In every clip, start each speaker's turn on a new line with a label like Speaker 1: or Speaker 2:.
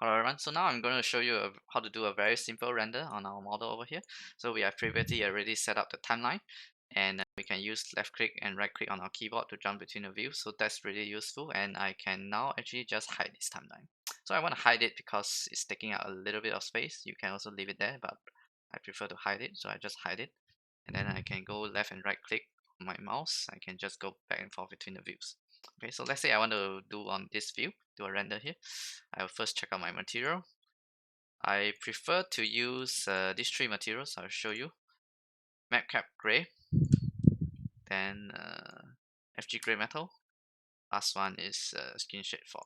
Speaker 1: Hello everyone, so now I'm going to show you how to do a very simple render on our model over here. So we have previously already set up the timeline, and we can use left click and right click on our keyboard to jump between the views. So that's really useful, and I can now actually just hide this timeline. So I want to hide it because it's taking up a little bit of space. You can also leave it there, but I prefer to hide it, so I just hide it. And then I can go left and right click on my mouse. I can just go back and forth between the views. Okay, so let's say I want to do on this view, do a render here. I will first check out my material. I prefer to use these three materials. I'll show you. MatCap Gray, then FG Gray Metal. Last one is Skinshade Fog.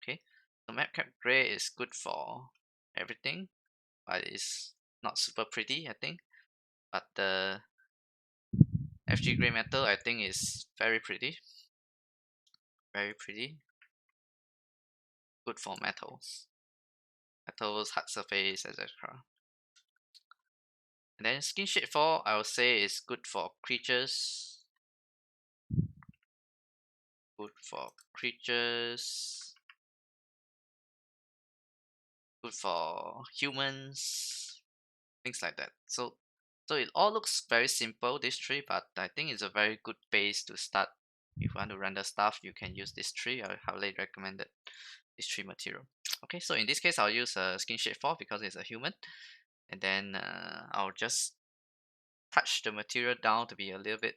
Speaker 1: Okay, so MatCap Gray is good for everything, but it's not super pretty, I think. But the FG Gray Metal, I think, is very pretty. Very pretty. Good for metals, hard surface, etc. And then Skinshade 4, I would say, is good for creatures. Good for creatures. Good for humans. Things like that. So it all looks very simple, this tree, but I think it's a very good base to start. If you want to render stuff, you can use this tree. I highly recommend it, this tree material. Okay, so in this case, I'll use Skinshade 4 because it's a human. And then I'll just touch the material down to be a little bit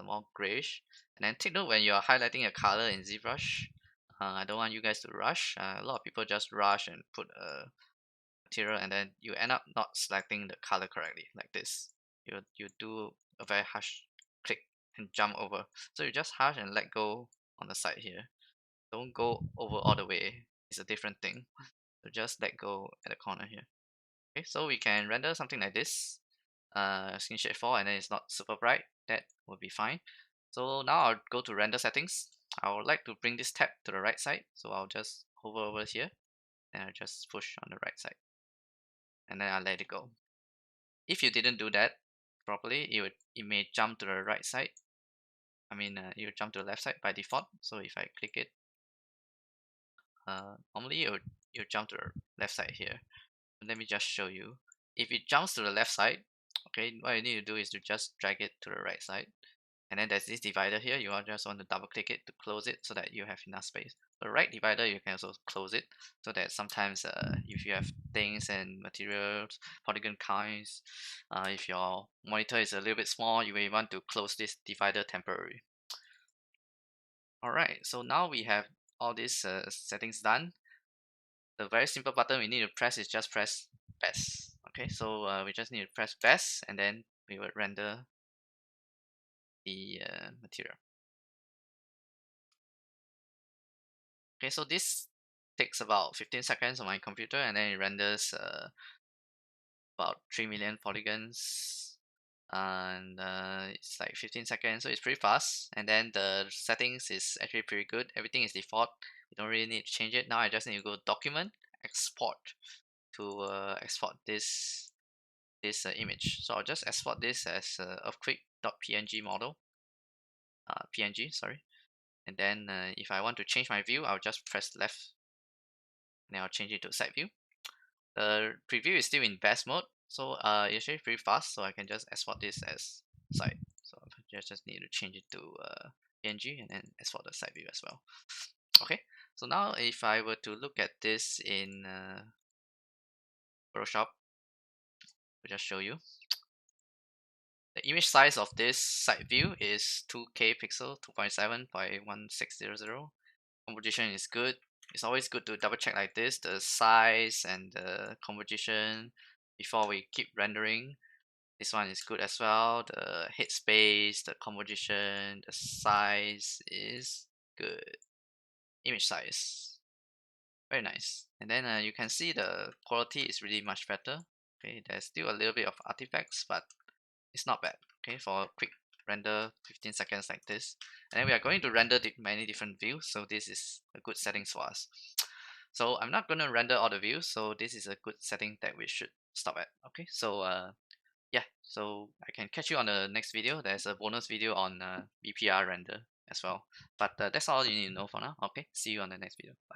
Speaker 1: more grayish. And then take note when you're highlighting a color in Zbrush, I don't want you guys to rush. A lot of people just rush and put a material, and then you end up not selecting the color correctly, like this. You do a very harsh click and jump over. So you just harsh and let go on the side here. Don't go over all the way. It's a different thing. So just let go at the corner here. Okay, so we can render something like this. Skinshade 4, and then it's not super bright. That will be fine. So now I'll go to render settings. I would like to bring this tab to the right side, so I'll just hover over here and I'll just push on the right side, and then I'll let it go. If you didn't do that properly, it may jump to the right side. I mean, it will jump to the left side by default. So if I click it, normally it will jump to the left side here. Let me just show you. If it jumps to the left side, okay, what you need to do is to just drag it to the right side. And then there's this divider here. You just want to double click it to close it so that you have enough space. The right divider, you can also close it so that sometimes if you have things and materials, polygon counts, if your monitor is a little bit small, you may want to close this divider temporarily. Alright, so now we have all these settings done. The very simple button we need to press is just press best. Okay, so we just need to press best, and then we will render the material. Okay, so this takes about 15 seconds on my computer, and then it renders about 3 million polygons, and it's like 15 seconds, so it's pretty fast. And then the settings is actually pretty good. Everything is default. You don't really need to change it. Now I just need to go document, export to export this image. So I'll just export this as earthquake.png model, PNG, sorry. And then if I want to change my view, I'll just press left, and then I'll change it to side view. The preview is still in best mode, so it's actually pretty fast. So I can just export this as side. So I just need to change it to PNG and then export the side view as well. Okay, so now if I were to look at this in Photoshop, I'll just show you. The image size of this side view is 2K pixel, 2.7 by 1600. Composition is good. It's always good to double check like this, the size and the composition before we keep rendering. This one is good as well. The headspace, the composition, the size is good. Image size, very nice. And then you can see the quality is really much better. Okay, there's still a little bit of artifacts, but it's not bad. Okay, for a quick render 15 seconds like this. And then we are going to render many different views, so this is a good settings for us. So I'm not going to render all the views, so this is a good setting that we should stop at. Okay, so yeah, so I can catch you on the next video. There's a bonus video on BPR render as well, but that's all you need to know for now. Okay, see you on the next video. Bye.